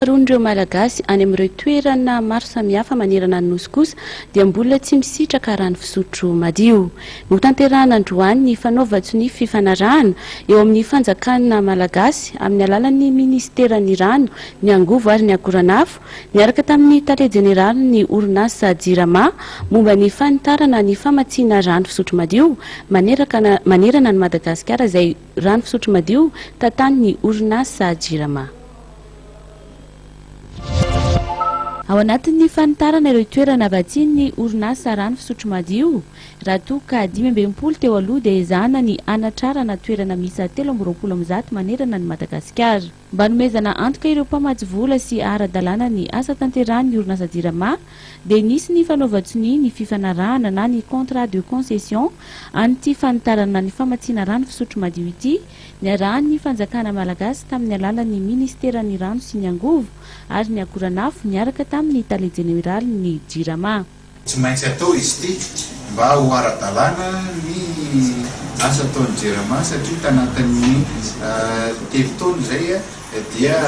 faharoan'ireo malagasy any amin'ireo toerana maro samihafa manerana ny nosy kosa dia mbola tsy misitraka rano fisotro madio. Notanterahana androany ny fanaova-tsony fifanarahana eo amin'ny fanjakana malagasy amin'ny alalan'ny ministeran'ny rano, ny angovo ary ny akoranafo, niaraka tamin'ny tale jeneraly ny orinasa Jirama momba ny fanitarana ny famatsiana rano fisotro madio manerana ny Madagasikara izay rano fisotro madio tatan'ny orinasa Jirama. Ao anatin'ny fanitarana ireo toerana vatsian'ny orinasa rano fisotro madio, raha toa ka 520 teo aloha dia ezahana ny anatrarana toerana misa 320 manerana ny Madagasikara. Mba nomezana antoka ireo mpamatsy vola sy ara-dalàna ny asa tanterahan'ny orinasa Jirama, dia nisy ny fanaova-tsony ny fifanarahana na ny contrat de concession an'ity fanitarana ny famatsiana rano fisotro madio ity, niarahan'ny fanjakana malagasy tamin'ny alalan'ny ministeran'ny rano sy ny angovo ary ny akoranafo niaraka tamin'ny tale jeneraly ny Jirama. Tsy maintsy atao izy ity mba ho ara-dalàna ny asa ataon'ny Jirama satria tanatin'ny telo taona izay dia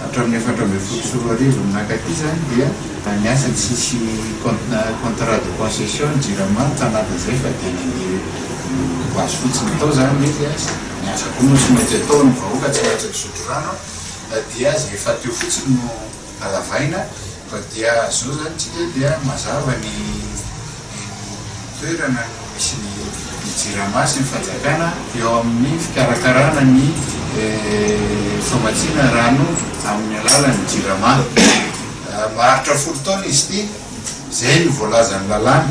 hatramin'ny 7 manakaty zany dia ny asa tsisy contrat de concession Jirama tanatin'izay fa dia ny azo fotsiny tao zany izy ny asa koa no tsy maintsy atao ny vahoaka tsy maintsy misotro rano dia zay efa teo fotsiny no alavaina fa dia zao zany tsika dia mazava ny toerana misy ny Jirama sy ny fanjakana eo amin'ny fikarakarana ny famatsiana rano amin'ny alalan'ny Jirama. Maharitra 10 taona izy ity, zay no voalazan'ny lalàna,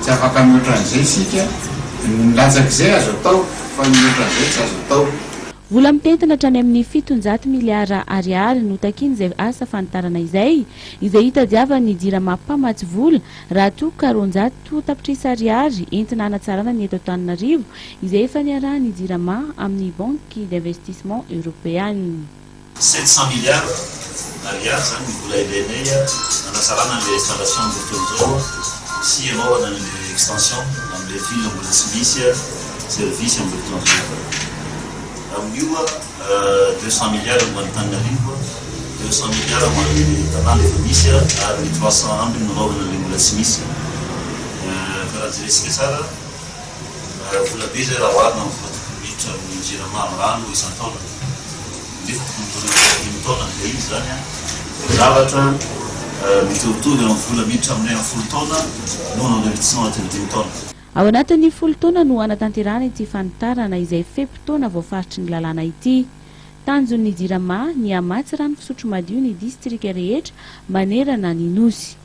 tsy afaka mihoatra an'izay isika, nilatsaka izay azo atao fa mihoatra an'izay tsy azo atao. Vola mitentina hatrany amin'ny 700 miliara ariary no takiany izay asa fanitarana izay hitadiavan'ny Jirama mpamatsy vola raha toa ka 400 tapitrisa ariary entina hanatsarana ny eto Antananarivo izay efa niarahan'ny Jirama amin'ny banque d'investissement européenne. 700 milliards ariary zany ny vola ilainay hanatsarana ny installation de tontolo sy anaovana ny extension amin'ny ville mbola tsy misy service amin'ny tontolo. Amin'io 200 milliards ho Antananarivo, 200 milliards ho amin'ny tanàna efa misy ary 300 ambiny nanaovana ilay mbola tsy misy. Karaha jeresika tsara vola be zay raha oharina amin'ny vola miditra amin'ny Jirama amin'ny rano isan-taona. Nefa tokony taona ilay izy zany zavatra mitovitovy amin'ny vola miditra aminay amin'ny 10 taona noho ny investissement anatin'ny 10 taona. Ao anatin'ny 10 taona no anatanterahana ity fanitarana izay fepitaona voafaritry ny lalàna ity. Tanjon'ny Jirama ny hamatsy rano fisotro madio ny distrika rehetra manerana ny nosy.